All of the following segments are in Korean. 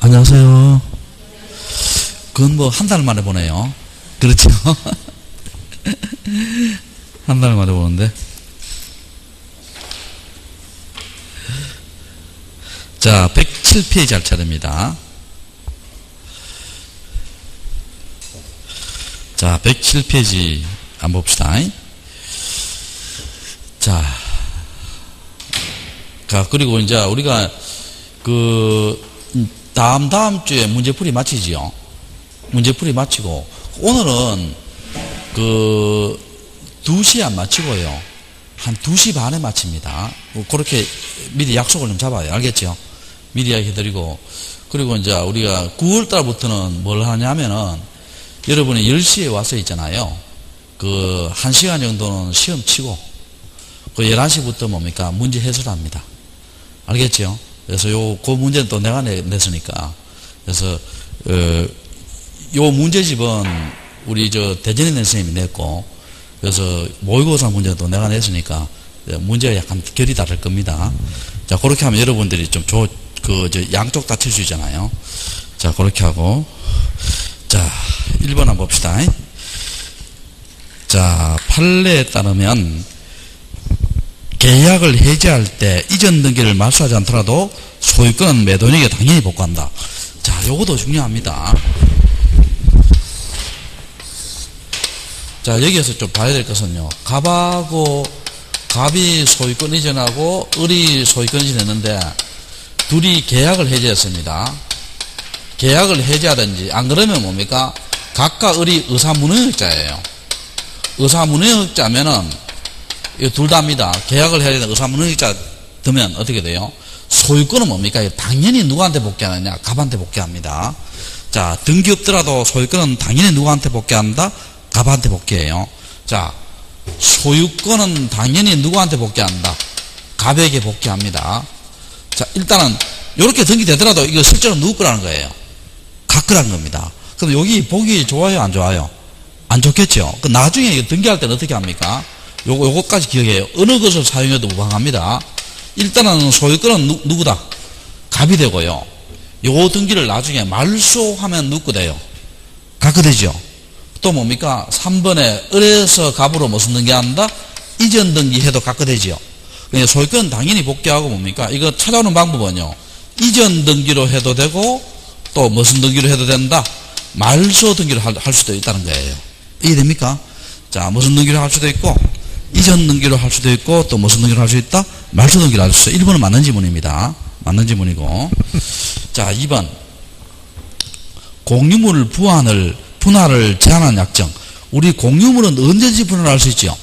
안녕하세요. 그건 뭐 한 달 만에 보네요. 그렇죠? 한 달 만에 보는데. 자, 107페이지 할 차례입니다. 자, 107페이지 한번 봅시다. 자, 그리고 이제 우리가 다음 주에 문제풀이 마치지요. 문제풀이 마치고, 오늘은 2시에 안 마치고요. 한 2시 반에 마칩니다. 그렇게 미리 약속을 좀 잡아요. 알겠죠? 미리 이야기해드리고. 그리고 이제 우리가 9월달부터는 뭘 하냐면은, 여러분이 10시에 와서 있잖아요. 1시간 정도는 시험 치고, 11시부터 뭡니까? 문제 해설합니다. 알겠죠? 그래서 그 문제는 또 내가 냈으니까. 그래서, 요 문제집은 우리 대전에 낸 선생님이 냈고, 그래서 모의고사 문제는 또 내가 냈으니까, 문제가 약간 결이 다를 겁니다. 자, 그렇게 하면 여러분들이 좀 양쪽 다 칠 수 있잖아요. 자, 그렇게 하고. 자, 1번 한번 봅시다. 자, 판례에 따르면, 계약을 해지할 때 이전 등기를 말소하지 않더라도 소유권은 매도인에게 당연히 복구한다. 자, 요것도 중요합니다. 자, 여기에서 좀 봐야 될 것은요. 갑이 소유권 이전하고 을이 소유권 이전했는데 둘이 계약을 해지했습니다. 계약을 해지하든지 안 그러면 뭡니까? 각각 을이 의사문의역자예요. 의사문의역자면은 이거 둘 다입니다. 계약을 해야 되는 의사문의역자 되면 어떻게 돼요? 소유권은 뭡니까? 당연히 누구한테 복귀하느냐? 갑한테 복귀합니다. 자, 등기 없더라도 소유권은 당연히 누구한테 복귀한다? 갑한테 복귀해요. 자, 소유권은 당연히 누구한테 복귀한다? 갑에게 복귀합니다. 자, 일단은 이렇게 등기되더라도 이거 실제로 누구 거라는 거예요? 갑 거라는 겁니다. 그럼 여기 보기 좋아요? 안 좋아요? 안 좋겠죠? 나중에 이거 등기할 때는 어떻게 합니까? 요것까지 기억해요. 어느 것을 사용해도 무방합니다. 일단은 소유권은 누구다? 갑이 되고요. 요 등기를 나중에 말소하면 누구 돼요? 갑이 되죠. 또 뭡니까? 3번에 을에서 갑으로 무슨 등기한다? 이전 등기해도 갑이 되죠. 소유권은 당연히 복귀하고 뭡니까? 이거 찾아오는 방법은요. 이전 등기로 해도 되고 또 무슨 등기로 해도 된다? 말소 등기로 할 수도 있다는 거예요. 이해됩니까? 자, 무슨 등기로 할 수도 있고 이전 등기로 할 수도 있고 또 무슨 등기로 할 수 있다? 말소 등기로 할 수 있어. 1번은 맞는 지문입니다. 맞는 지문이고. 자, 2번. 공유물 분할을 제한한 약정. 우리 공유물은 언제든지 분할할 수 있죠.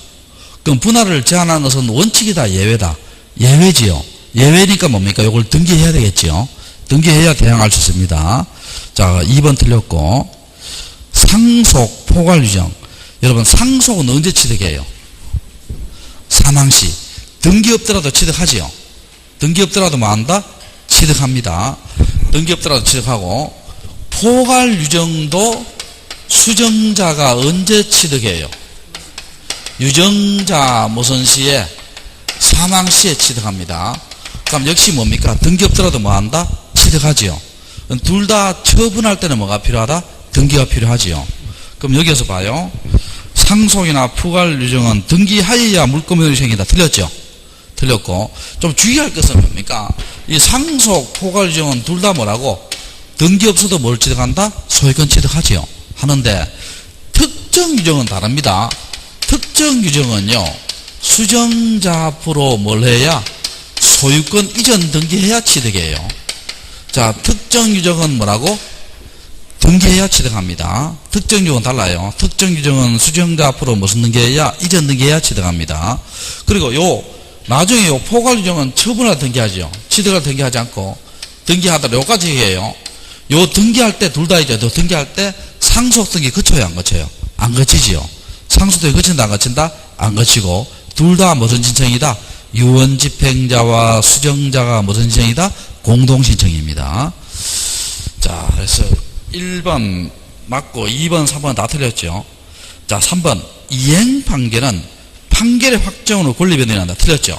그럼 분할을 제한한 것은 원칙이다, 예외다? 예외지요. 예외니까 뭡니까? 이걸 등기해야 되겠죠. 등기해야 대항할 수 있습니다. 자, 2번 틀렸고. 상속 포괄 유정. 여러분, 상속은 언제 취득해요? 사망시. 등기 없더라도 취득하지요. 등기 없더라도 뭐 한다? 취득합니다. 등기 없더라도 취득하고, 포괄 유정도 수정자가 언제 취득해요? 유정자 무슨 시에? 사망시에 취득합니다. 그럼 역시 뭡니까? 등기 없더라도 뭐 한다? 취득하지요. 둘 다 처분할 때는 뭐가 필요하다? 등기가 필요하지요. 그럼 여기서 봐요. 상속이나 포괄 유정은 등기하여야 물권의 생이다. 틀렸죠? 틀렸고, 좀 주의할 것은 뭡니까? 이 상속, 포괄 유정은 둘 다 뭐라고? 등기 없어도 뭘 취득한다? 소유권 취득하지요. 하는데, 특정 유정은 다릅니다. 특정 유정은요, 수정자 앞으로 뭘 해야? 소유권 이전 등기해야 취득해요. 자, 특정 유정은 뭐라고? 등기해야 취득합니다. 특정 유정은 달라요. 특정 유정은 수정자 앞으로 무슨 등기해야? 이전 등기해야 취득합니다. 그리고 나중에 포괄 유정은 처분할 등기하죠. 취득할 등기하지 않고, 등기하더라도 요까지 해요. 등기할 때 둘 다 이제 등기할 때 상속 등기 거쳐요, 안 거쳐요? 안 거치지요. 상속 등기 거친다, 안 거친다? 안 거치고, 둘 다 무슨 신청이다? 유언집행자와 수정자가 무슨 신청이다? 공동신청입니다. 자, 그래서 1번 맞고 2번, 3번 다 틀렸죠. 자, 3번. 이행 판결은 판결의 확정으로 권리 변동이 난다. 틀렸죠.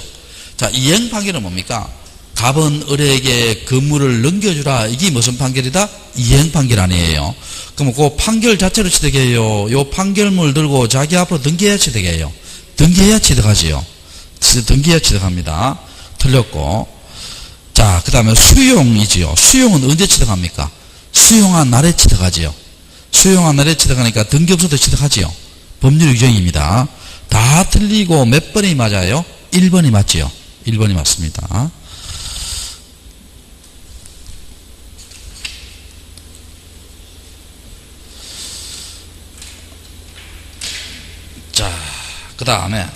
자, 이행 판결은 뭡니까? 갑은 을에게 건물을 넘겨주라. 이게 무슨 판결이다? 이행 판결 아니에요. 그럼 그 판결 자체로 취득해요? 요 판결문을 들고 자기 앞으로 등기해야 취득해요? 등기해야 취득하지요. 등기해야 취득합니다. 틀렸고. 자, 그 다음에 수용이지요. 수용은 언제 취득합니까? 수용한 날에 취득하지요. 수용한 날에 취득하니까 등기 없어도 취득하지요. 법률 규정입니다. 다 틀리고 몇 번이 맞아요? 1번이 맞지요. 1번이 맞습니다. 자, 그 다음에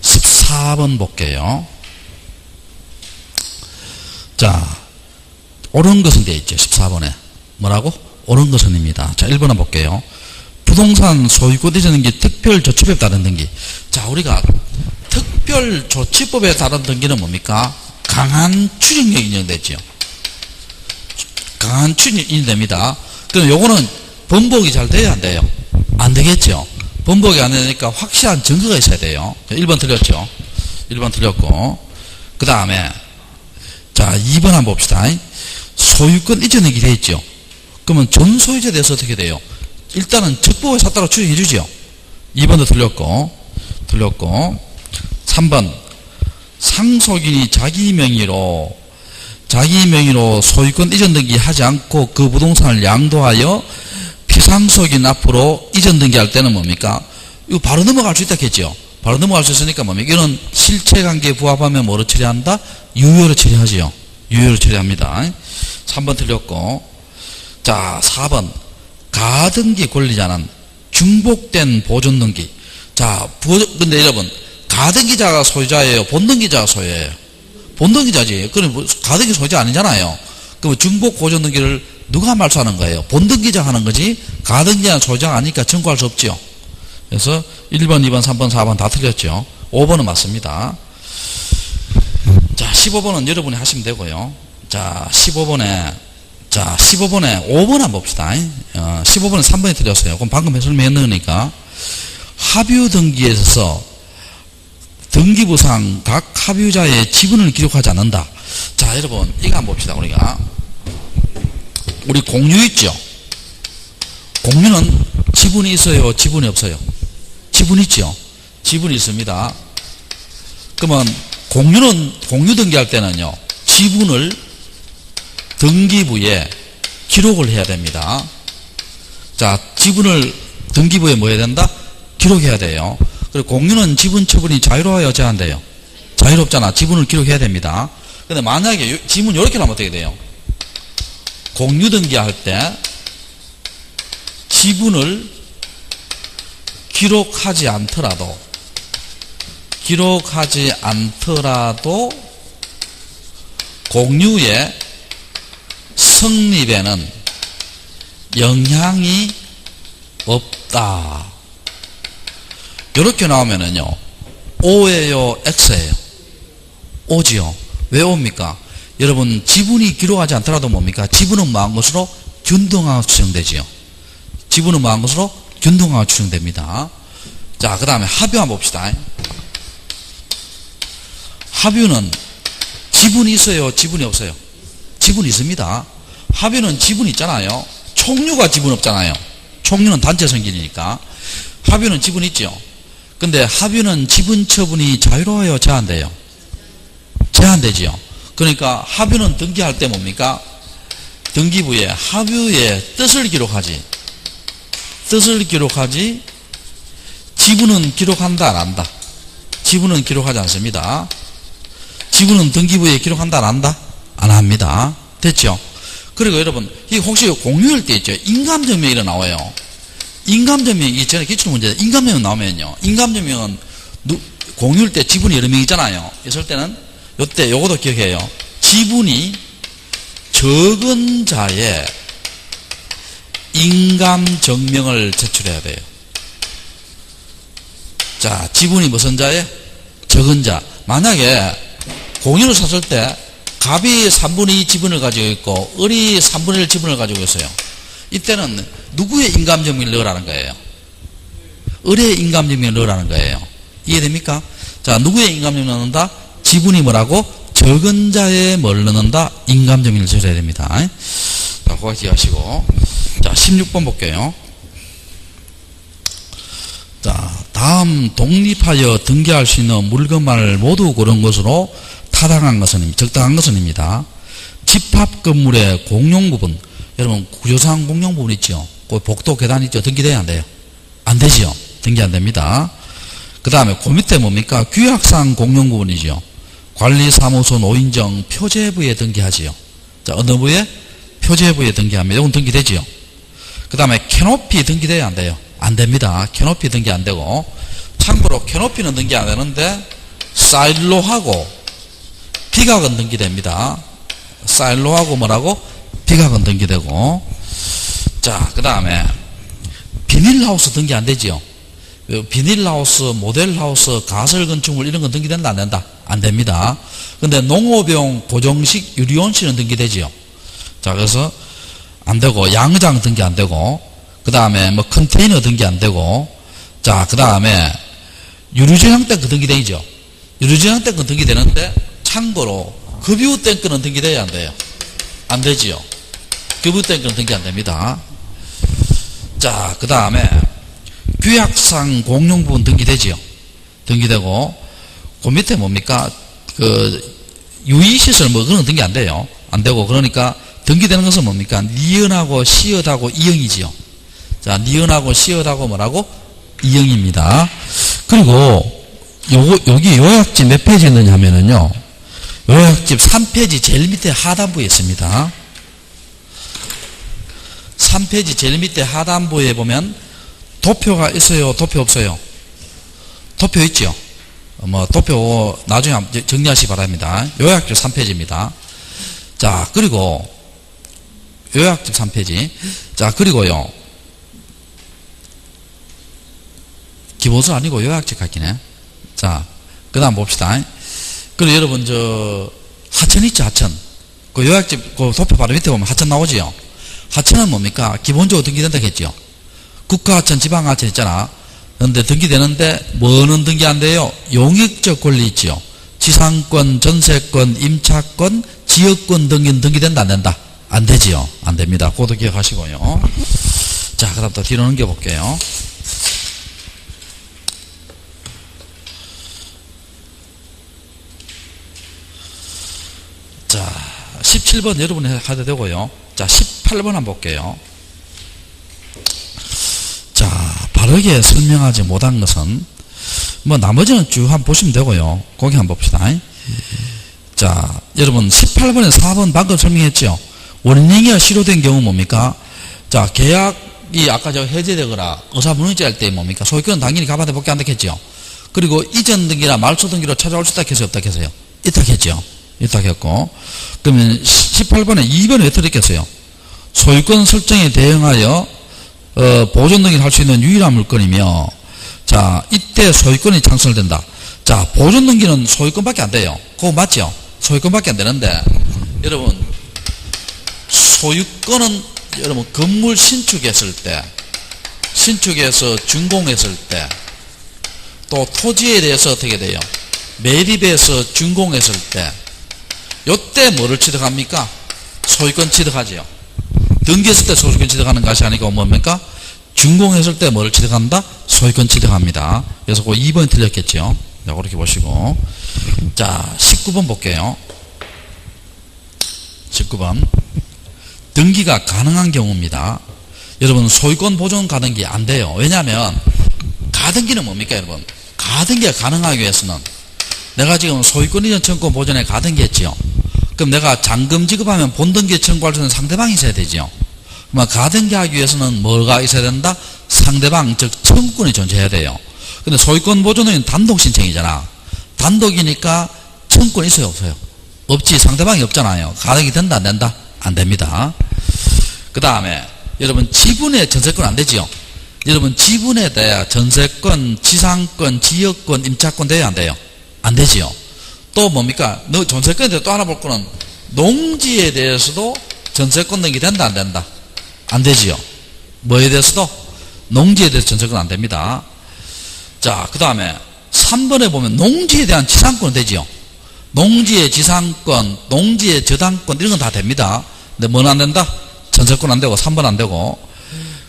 14번 볼게요. 자, 옳은 것은 되어 있죠. 14번에. 뭐라고? 옳은 것은입니다. 자, 1번 한번 볼게요. 부동산 소유권 이전등기 특별조치법에 따른 등기. 자, 우리가 특별조치법에 따른 등기는 뭡니까? 강한 추진력이 인정되죠. 강한 추진력이 인정됩니다. 그럼 요거는 번복이 잘 돼야 안 돼요? 안 되겠죠. 번복이 안 되니까 확실한 증거가 있어야 돼요. 1번 틀렸죠. 1번 틀렸고. 그 다음에 자, 2번 한번 봅시다. 소유권 이전 등기 되어 있죠. 그러면 전 소유자에 대해서 어떻게 돼요? 일단은 적법에 샀다고 추정해 주죠. 2번도 틀렸고. 3번 상속인이 자기 명의로 소유권 이전 등기 하지 않고 그 부동산을 양도하여 피상속인 앞으로 이전 등기할 때는 뭡니까? 이거 바로 넘어갈 수 있다 했죠. 바로 넘어갈 수 있으니까 뭡니까? 이거는 실체관계에 부합하면 뭐로 처리한다? 유효로 처리하지요. 유효로 처리합니다. 3번 틀렸고. 자, 4번 가등기 권리자는 중복된 보존등기. 자, 근데 여러분 가등기자가 소유자예요? 본등기자가 소유예요? 본등기자지. 그럼 가등기 소유자 아니잖아요. 그럼 중복 보존등기를 누가 말소하는 거예요? 본등기자 하는 거지 가등기자는 소유자가 아니니까 청구할 수 없죠. 그래서 1번, 2번, 3번, 4번 다 틀렸죠. 5번은 맞습니다. 자, 15번은 여러분이 하시면 되고요. 자, 15번에 5번 한번 봅시다. 15번은 3번이 틀렸어요. 그럼 방금 설명했는 거니까. 합유 등기에 있어서 등기부상 각 합유자의 지분을 기록하지 않는다. 자, 여러분, 이거 한번 봅시다. 우리 공유 있죠? 공유는 지분이 있어요? 지분이 없어요? 지분이 있죠? 지분이 있습니다. 그러면 공유 등기할 때는요, 지분을 등기부에 기록을 해야 됩니다. 자, 지분을 등기부에 뭐 해야 된다? 기록해야 돼요. 그리고 공유는 지분 처분이 자유로워야 제한돼요. 자유롭잖아. 지분을 기록해야 됩니다. 근데 만약에 지분 이렇게 하면 어떻게 돼요? 공유 등기할 때 지분을 기록하지 않더라도 공유의 성립에는 영향이 없다. 이렇게 나오면은요, O예요, X예요? O지요. 왜 O입니까? 여러분, 지분이 기록하지 않더라도 뭡니까? 지분은 뭐한 것으로? 균등하게 추정되지요. 지분은 뭐한 것으로? 균등하게 추정됩니다. 자, 그 다음에 합유 한번 봅시다. 합유는 지분이 있어요? 지분이 없어요? 지분이 있습니다. 합유는 지분이 있잖아요. 총류가 지분 없잖아요. 총류는 단체 성질이니까. 합유는 지분이 있죠. 근데 합유는 지분 처분이 자유로워요? 제한돼요? 제한되지요. 그러니까 합유는 등기할 때 뭡니까? 등기부에 합유의 뜻을 기록하지. 지분은 기록한다, 안 한다? 지분은 기록하지 않습니다. 지분은 등기부에 기록한다, 안 한다? 안 합니다. 됐죠? 그리고 여러분, 이 혹시 공유할 때 있죠? 인감증명이 나와요. 인감증명이 전에 기출문제 인감증명 나오면요. 인감증명은 공유할 때 지분이 여러 명 있잖아요. 있을 때는 요때 요것도 기억해요. 지분이 적은 자의 인감증명을 제출해야 돼요. 자, 지분이 무슨 자에? 적은 자. 만약에 공유를 샀을 때 갑이 3분의 2 지분을 가지고 있고 을이 3분의 1 지분을 가지고 있어요. 이때는 누구의 인감증명을 넣으라는 거예요? 을의 인감증명을 넣으라는 거예요. 이해됩니까? 자, 누구의 인감정일 넣는다? 지분이 뭐라고? 적은 자에 뭘 넣는다? 인감정일을 적어야 됩니다. 자, 그거 기억하시고. 자, 16번 볼게요. 자, 다음 독립하여 등기할 수 있는 물건만을 모두 고른 것으로 타당한 것은, 적당한 것은입니다. 집합 건물의 공용부분, 여러분 구조상 공용부분 있죠? 그 복도 계단 있죠? 등기돼야 안 돼요? 안 되지요? 등기 안 됩니다. 그 다음에 그 밑에 뭡니까? 규약상 공용부분이죠. 관리사무소 노인정 표제부에 등기하지요. 자, 어느 부에? 표제부에 등기합니다. 이건 등기되지요. 그 다음에 캐노피 등기돼야 안 돼요? 안 됩니다. 캐노피 등기 안 되고, 참고로 캐노피는 등기 안 되는데 사일로하고 비각은 등기됩니다. 사일로하고 뭐라고? 비각은 등기되고. 자, 그 다음에 비닐하우스 등기 안 되지요. 비닐하우스, 모델하우스, 가설건축물 이런 건 등기된다 안 된다? 안 됩니다. 근데 농업용 고정식 유리온실은 등기되지요. 자, 그래서 안 되고, 양장 등기 안 되고, 그 다음에 뭐 컨테이너 등기 안 되고, 자, 그 다음에 유류저장 탱크 등기되죠. 유류저장 탱크 등기되는데, 참고로 급유 탱크는 등기돼야 안 돼요? 안 되지요. 급유 탱크는 등기 안 됩니다. 자, 그 다음에 규약상 공용부분 등기되지요. 등기되고, 그 밑에 뭡니까? 그 유의시설 뭐 그런 건 등기 안 돼요. 안 되고, 그러니까 등기되는 것은 뭡니까? 니은하고 시읒하고 이형이지요. 자, 니은하고 시읒하고 뭐라고? 이형입니다. 그리고 여기 요약집 몇 페이지 있느냐 하면은요, 요약집 3페이지 제일 밑에 하단부에 있습니다. 3페이지 제일 밑에 하단부에 보면 도표가 있어요? 도표 없어요? 도표 있죠? 뭐 도표 나중에 정리하시기 바랍니다. 요약집 3페이지입니다. 자, 그리고 요약집 3페이지. 자, 그리고요, 기본서 아니고 요약집 같기네. 자, 그 다음 봅시다. 그리고 여러분, 하천 있죠, 하천. 그 요약집, 그 도표 바로 밑에 보면 하천 나오지요. 하천은 뭡니까? 기본적으로 등기된다 했죠. 국가하천, 지방하천 있잖아. 그런데 등기되는데, 뭐는 등기 안 돼요? 용익적 권리 있지요. 지상권, 전세권, 임차권, 지역권 등기는 등기된다, 안 된다? 안 되지요. 안 됩니다. 그것도 기억하시고요. 자, 그 다음 또 뒤로 넘겨볼게요. 자, 17번 여러분이 하셔도 되고요. 자, 18번 한번 볼게요. 자, 바르게 설명하지 못한 것은, 뭐, 나머지는 쭉 한번 보시면 되고요. 거기 한번 봅시다. 자, 여러분, 18번에 4번 방금 설명했죠? 원인행위가 실효된 경우 뭡니까? 자, 계약이 아까 해제되거나 의사분의제 할 때 뭡니까? 소유권은 당연히 가반대 복귀 안 되겠죠? 그리고 이전 등기나 말소 등기로 찾아올 수 있다 했어요? 없다 했어요? 있다 했죠? 있다 했고. 그러면 18번에 2번에 왜 틀렸겠어요? 소유권 설정에 대응하여 보존 등기를 할 수 있는 유일한 물건이며, 자, 이때 소유권이 창설된다. 자, 보존 등기는 소유권밖에 안 돼요. 그거 맞죠? 소유권밖에 안 되는데, 여러분, 소유권은 여러분 건물 신축했을 때, 신축해서 준공했을 때, 또 토지에 대해서 어떻게 돼요? 매립해서 준공했을 때, 요때 뭐를 취득합니까? 소유권 취득하지요. 등기했을 때 소유권 취득하는 것이 아니고 뭡니까? 준공했을 때 뭐를 취득한다? 소유권 취득합니다. 그래서 그 2번이 틀렸겠죠. 자, 그렇게 보시고. 자, 19번 볼게요. 19번. 등기가 가능한 경우입니다. 여러분, 소유권 보존 가등기 안 돼요. 왜냐하면 가등기는 뭡니까, 여러분? 가등기가 가능하기 위해서는 내가 지금 소유권 이전 청구 보존에 가등기 했지요. 그럼 내가 잔금 지급하면 본등기에 청구할 수 있는 상대방이 있어야 되지요. 그럼 가등기 하기 위해서는 뭐가 있어야 된다? 상대방, 즉 청구권이 존재해야 돼요. 근데 소유권 보존은 단독 신청이잖아. 단독이니까 청구권이 있어요, 없어요? 없지. 상대방이 없잖아요. 가등기 된다, 안 된다? 안 됩니다. 그 다음에 여러분, 지분의 전세권 안 되지요. 여러분, 지분에 대해 전세권, 지상권, 지역권, 임차권 돼야 안 돼요? 안 되지요. 또 뭡니까? 너 전세권에 대해 또 하나 볼 거는 농지에 대해서도 전세권 등기 된다, 안 된다? 안 되지요. 뭐에 대해서도? 농지에 대해서 전세권 안 됩니다. 자, 그 다음에 3번에 보면 농지에 대한 지상권은 되지요. 농지의 지상권, 농지의 저당권 이런 건 다 됩니다. 근데 뭐는 안 된다? 전세권 안 되고 3번 안 되고,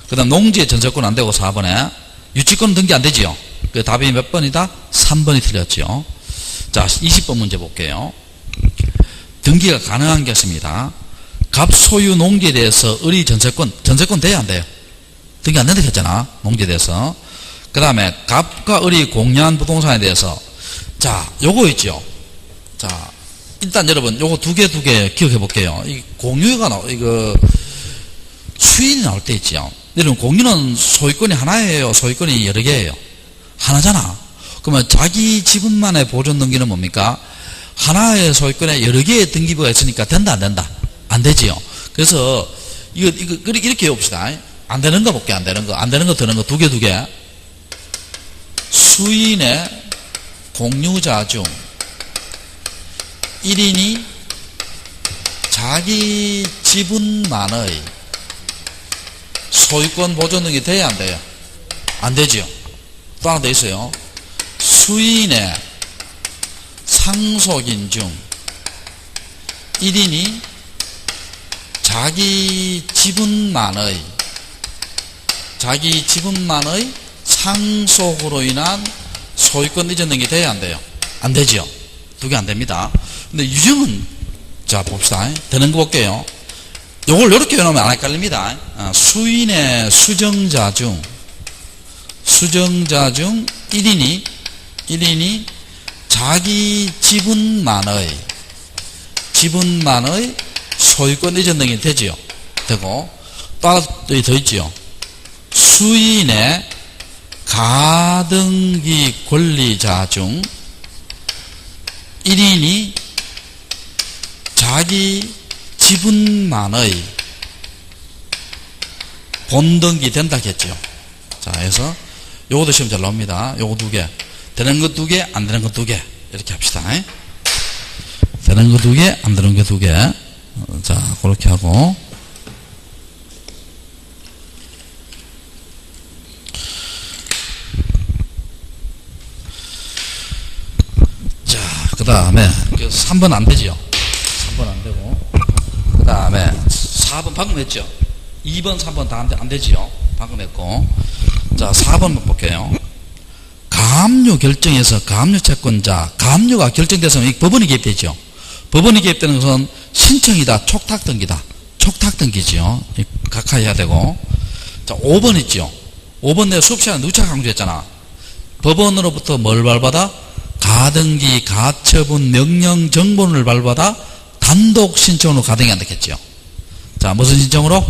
그 다음 농지의 전세권 안 되고 4번에 유치권 등기 안 되지요. 그 답이 몇 번이다? 3번이 틀렸죠. 자, 20번 문제 볼게요. 등기가 가능한 것입니다. 갑 소유 농지에 대해서 을이 전세권 돼야 안 돼요? 등기 안 된다고 했잖아, 농지에 대해서. 그 다음에 갑과 을이 공유한 부동산에 대해서, 자, 요거 있죠. 자, 일단 여러분 요거 두 개 기억해 볼게요. 이 공유가 이거 수인이 나올 때 있죠. 여러분 공유는 소유권이 하나예요, 소유권이 여러 개예요? 하나잖아. 그러면 자기 지분만의 보존 등기는 뭡니까? 하나의 소유권에 여러 개의 등기부가 있으니까 된다 안 된다? 안 되지요. 그래서 이거 이렇게 해봅시다. 안 되는 거 볼게. 안 되는 거 되는 거 두 개. 수인의 공유자 중 1인이 자기 지분만의 소유권 보존 등기 돼야 안 돼요? 안 되지요. 또 하나 더 있어요. 수인의 상속인 중 1인이 자기 지분만의 상속으로 인한 소유권 이전 등기 돼야 안 돼요? 안 되지요. 두 개 안 됩니다. 근데 유형은, 자, 봅시다. 되는 거 볼게요. 요걸 요렇게 해놓으면 안 헷갈립니다. 수인의 수정자 중 1인이 자기 지분만의 소유권 이전 등이 되지요. 되고, 또 하나 더 있지요. 수인의 가등기 권리자 중 1인이 자기 지분만의 본등기 된다겠죠. 자, 해서 요것도 시험 잘 나옵니다. 요거 두 개. 되는 거 두 개, 안 되는 거 두 개. 이렇게 합시다. 되는 거 두 개, 안 되는 거 두 개. 자, 그렇게 하고. 자, 그 다음에 3번 안 되지요. 3번 안 되고. 그 다음에 4번 방금 했죠. 2번, 3번 다 안 되지요. 방금 했고. 자, 4번 볼게요. 가압류 결정에서 가압류 채권자, 가압류가 결정돼서 법원이 개입되죠. 법원이 개입되는 것은 신청이다, 촉탁등기다. 촉탁등기지요. 각하해야 되고. 자, 5번 있죠. 5번 내가 수업 시간에 누차 강조했잖아. 법원으로부터 뭘 발받아? 가등기, 가처분, 명령, 정본을 발받아 단독 신청으로 가등이 안 되겠죠. 자, 무슨 신청으로?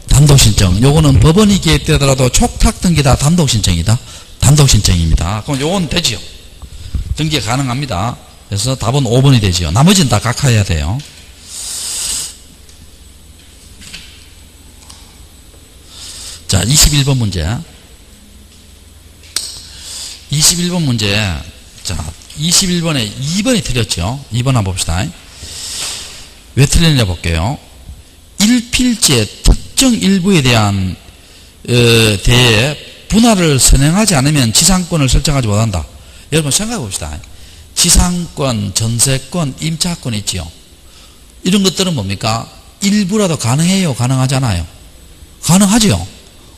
단독 신청. 요거는 법원이 개입되더라도 촉탁등기다, 단독 신청이다. 단독 신청입니다. 그럼 요건 되지요. 등기가 가능합니다. 그래서 답은 5번이 되지요. 나머지는 다 각하해야 돼요. 자, 21번 문제. 21번 문제. 자, 21번에 2번이 틀렸죠. 2번 한번 봅시다. 왜 틀렸냐 볼게요. 일필지의 특정 일부에 대한 대해 분할을 선행하지 않으면 지상권을 설정하지 못한다. 여러분 생각해 봅시다. 지상권, 전세권, 임차권 있지요. 이런 것들은 뭡니까? 일부라도 가능해요? 가능하잖아요. 가능하지요.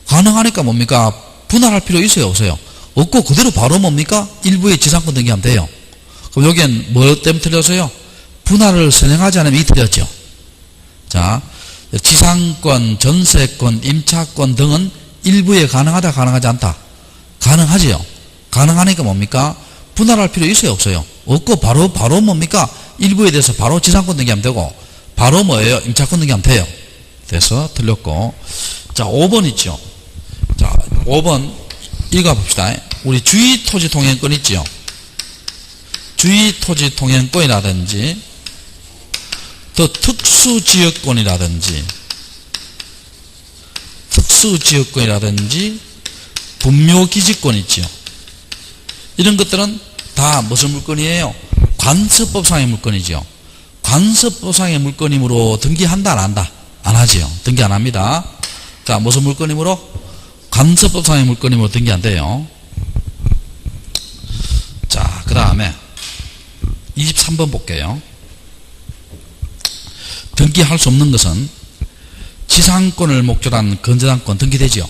가능하니까 뭡니까? 분할할 필요 있어요? 없어요? 없고 그대로 바로 뭡니까? 일부의 지상권 등기하면 돼요. 그럼 여기엔 뭐 때문에 틀렸어요? 분할을 선행하지 않으면 이 틀렸죠. 자, 지상권, 전세권, 임차권 등은 일부에 가능하다, 가능하지 않다? 가능하지요. 가능하니까 뭡니까? 분할할 필요 있어요, 없어요? 없고 바로 뭡니까? 일부에 대해서 바로 지상권 등기하면 되고, 바로 뭐예요? 임차권 등기하면 돼요. 그래서 틀렸고. 자, 5번 있죠. 자, 5번 읽어봅시다. 우리 주의토지통행권 있죠. 주의토지통행권이라든지 또 특수지역권이라든지 분묘기지권 있죠. 이런 것들은 다 무슨 물건이에요? 관습법상의 물건이죠. 관습법상의 물건이므로 등기한다, 안 한다? 안 하지요. 등기 안 합니다. 자, 무슨 물건이므로? 관습법상의 물건이므로 등기 안 돼요. 자, 그 다음에 23번 볼게요. 등기할 수 없는 것은 지상권을 목적으로 한 건재당권 등기되지요.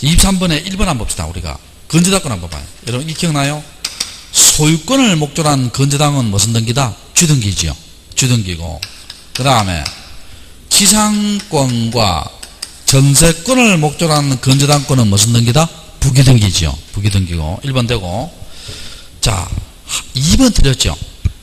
23번에 1번 한번 봅시다. 우리가 건재당권 한번 봐요. 여러분 이 기억나요? 소유권을 목적으로 한 건재당은 무슨 등기다? 주등기지요. 주등기고, 그 다음에 지상권과 전세권을 목적으로 한 건재당권은 무슨 등기다? 부기등기지요. 부기등기고 1번 되고. 자, 2번 틀렸죠.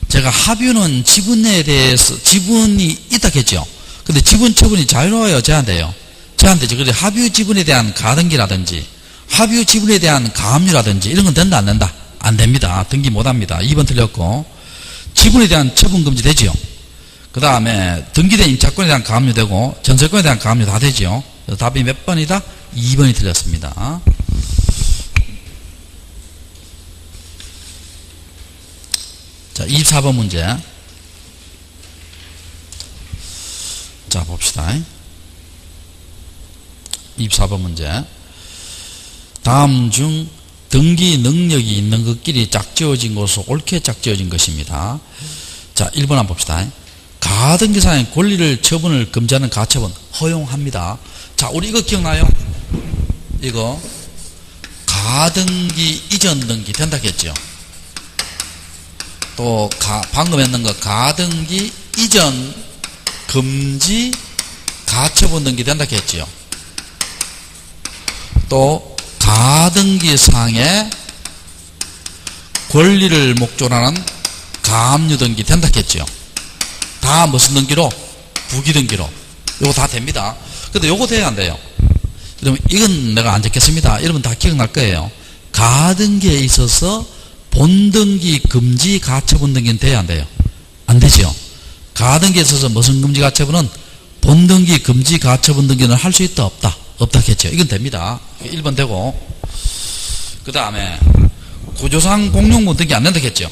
제가 합유는 지분에 대해서 지분이 있다 했죠. 근데 지분 처분이 자유로워요, 제한돼요? 제한되죠. 그래서 합유 지분에 대한 가등기라든지 합유 지분에 대한 가압류라든지 이런 건 된다 안 된다? 안 됩니다. 등기 못 합니다. 2번 틀렸고. 지분에 대한 처분 금지 되지요. 그 다음에 등기된 임차권에 대한 가압류 되고 전세권에 대한 가압류 다 되지요. 그래서 답이 몇 번이다? 2번이 틀렸습니다. 자, 24번 문제. 자, 봅시다. 24번 문제. 다음 중 등기 능력이 있는 것끼리 짝지어진 것으로 옳게 짝지어진 것입니다. 자, 1번 한번 봅시다. 가등기상의 권리를 처분을 금지하는 가처분 허용합니다. 자, 우리 이거 기억나요? 이거 가등기 이전 등기 된다 했죠. 또 방금 했는 거 가등기 이전 금지 가처분 등기 된다 했지요. 또 가등기상의 권리를 목적으로 하는 가압류 등기 된다 했지요. 다 무슨 등기로? 부기등기로. 요거 다 됩니다. 근데 요거 돼야 안 돼요. 그러면 이건 내가 안 적겠습니다. 여러분 다 기억날 거예요. 가등기에 있어서 본등기 금지 가처분 등기는 돼야 안 돼요? 안 되죠. 가등기에 있어서 무슨 금지 가처분은 본등기 금지 가처분 등기는 할 수 있다 없다? 없다 했죠. 이건 됩니다. 1번 되고, 그 다음에 구조상 공용분 등기 안 된다 했죠.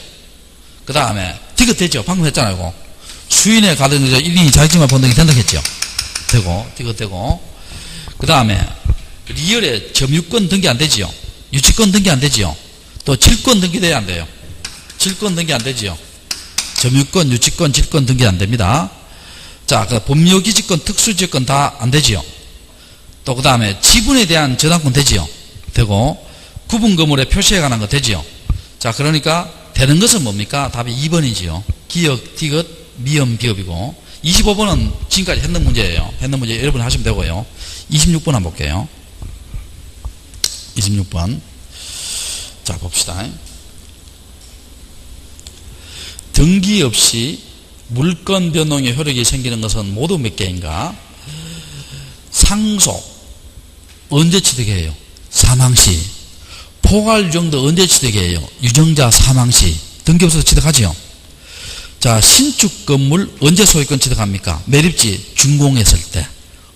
그 다음에 디귿 되죠. 방금 했잖아요. 이거. 수인의 가등기 1인이 자격증만 본 등기 된다 했죠. 되고, 디귿 되고, 그 다음에 리얼의 점유권 등기 안 되지요. 유치권 등기 안 되지요. 또 질권 등기 돼야 안 돼요. 질권 등기 안 되지요. 점유권, 유치권, 질권 등기 안 됩니다. 자, 그 법료기지권, 특수지권 다 안 되지요. 또 그 다음에 지분에 대한 저당권 되지요. 되고, 구분거물에 표시에 관한 거 되지요. 자, 그러니까 되는 것은 뭡니까? 답이 2번이지요. 기역, 디귿, 미음, 비읍이고. 25번은 지금까지 했는 문제예요. 했는 문제 여러분 하시면 되고요. 26번 한번 볼게요. 26번. 자, 봅시다. 등기 없이 물건 변동의 효력이 생기는 것은 모두 몇 개인가? 상속 언제 취득해요? 사망시. 포괄유정도 언제 취득해요? 유정자 사망시. 등기 없어서 취득하지요. 자, 신축 건물 언제 소유권 취득합니까? 매립지 준공했을 때.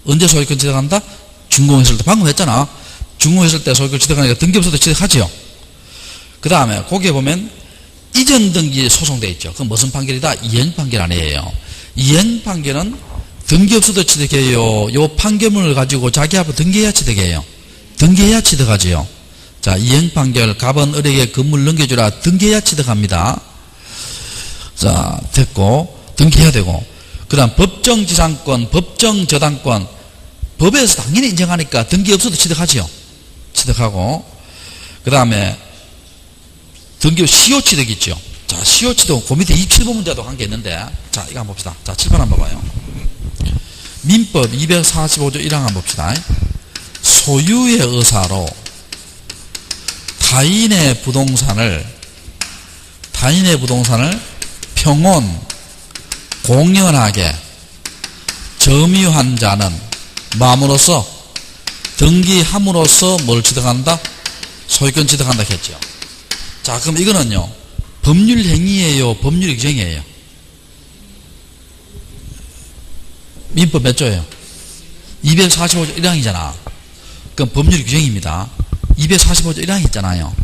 언제 소유권 취득한다? 준공했을 때. 방금 했잖아. 준공했을 때 소유권 취득하니까 등기 없어도 취득하지요. 그 다음에 거기에 보면 이전 등기 소송돼 있죠. 그건 무슨 판결이다? 이행 판결 아니에요. 이행 판결은 등기 없어도 취득해요. 요 판결문을 가지고 자기 앞에 등기해야 취득해요. 등기해야 취득하지요. 자, 이행 판결 갑은 을에게 건물 넘겨주라. 등기해야 취득합니다. 자, 됐고 등기해야 되고, 그 다음 법정지상권, 법정저당권 법에서 당연히 인정하니까 등기 없어도 취득하지요. 취득하고, 그 다음에 등기 시효 취득 있죠. 자, 시효 취득 그 밑에 27번 문제도 한 게 있는데, 자, 이거 한번 봅시다. 자, 7번 한번 봐봐요. 민법 245조 1항 한번 봅시다. 소유의 의사로 타인의 부동산을 평온 공연하게 점유한 자는 마음으로써 등기함으로써 뭘 취득한다? 소유권 취득한다 했죠. 자, 그럼 이거는요, 법률 행위예요, 법률 규정이에요? 민법 몇 조예요? 245조 1항이잖아. 그럼 법률 규정입니다. 245조 1항이 있잖아요.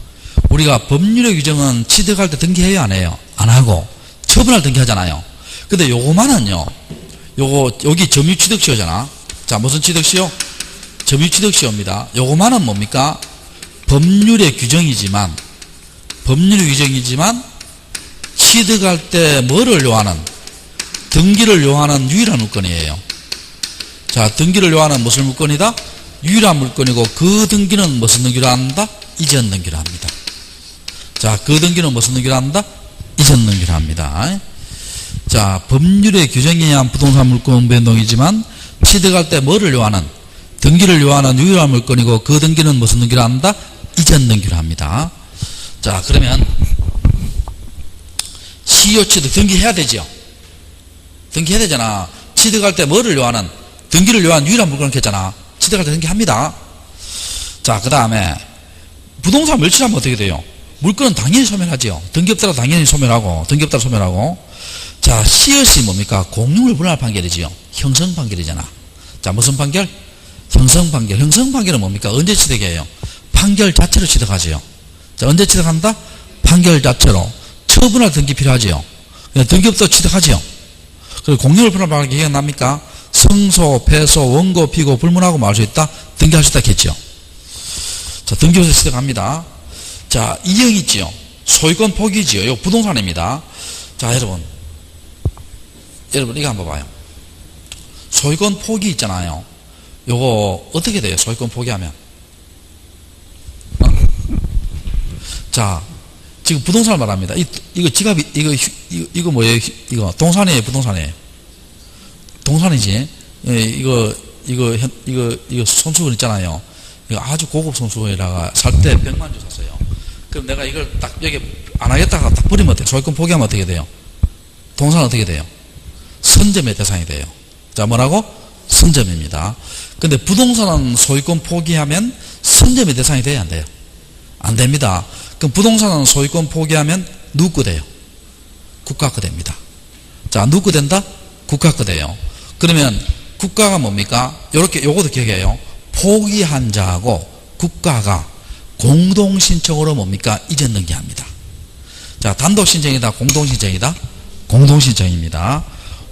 우리가 법률의 규정은 취득할 때 등기해요, 안 해요? 안 하고 처분할 등기하잖아요. 근데 요거만은요, 여기 점유취득시효잖아. 자, 무슨 취득시효? 점유취득시효입니다. 요거만은 뭡니까? 법률의 규정이지만 취득할 때 뭐를 요하는? 등기를 요하는 유일한 물건이에요. 자, 등기를 요하는 무슨 물건이다? 유일한 물건이고 그 등기는 무슨 등기로 한다? 이전 등기로 합니다. 자, 그 등기는 무슨 등기로 한다? 이전 등기로 합니다. 자, 법률의 규정에 의한 부동산 물권 변동이지만 취득할 때 뭐를 요하는? 등기를 요하는 유일한 물건이고 그 등기는 무슨 등기로 한다? 이전 등기로 합니다. 자, 그러면 시효 취득 등기해야 되죠. 등기해야 되잖아. 취득할 때 뭐를 요하는? 등기를 요한 유일한 물건을 했잖아. 취득할 때 등기합니다. 자, 그 다음에 부동산 멸치하면 어떻게 돼요? 물건은 당연히 소멸하지요. 등기 없더라도 당연히 소멸하고, 등기 없더라도 소멸하고. 자, 시엇이 뭡니까? 공용을 분할 판결이지요. 형성 판결이잖아. 자, 무슨 판결? 형성 판결. 형성 판결은 뭡니까? 언제 취득해요? 판결 자체로 취득하지요. 자, 언제 취득한다? 판결 자체로. 처분할 등기 필요하지요. 그냥 등기 없어도 취득하지요. 그리고 공용을 분할 판결 기억납니까? 성소, 폐소, 원고, 피고, 불문하고 말 수 있다? 등기할 수 있다 했죠. 자, 등기 없어서 취득합니다. 자, 이형 있지요. 소유권 포기지요. 이거 부동산입니다. 자, 여러분 이거 한번 봐요. 소유권 포기 있잖아요. 요거 어떻게 돼요? 소유권 포기하면. 자, 지금 부동산을 말합니다. 이거 지갑이, 이거 뭐예요? 이거 동산이에요? 부동산이에요? 동산이지. 예, 이거 손수건 있잖아요. 이거 아주 고급 손수건에다가 살 때 100만 주 샀어요. 그럼 내가 이걸 딱 여기 안 하겠다가 딱 버리면 어때요? 소유권 포기하면 어떻게 돼요? 동산은 어떻게 돼요? 선점의 대상이 돼요. 자, 뭐라고? 선점입니다. 근데 부동산은 소유권 포기하면 선점의 대상이 돼야 안 돼요? 안 됩니다. 그럼 부동산은 소유권 포기하면 누구 거 돼요? 국가 거 됩니다. 자, 누구 거 된다? 국가 거 돼요. 그러면 국가가 뭡니까? 요것도 기억해요. 포기한 자하고 국가가 공동신청으로 뭡니까? 이전 등기합니다. 자, 단독신청이다? 공동신청이다? 공동신청입니다.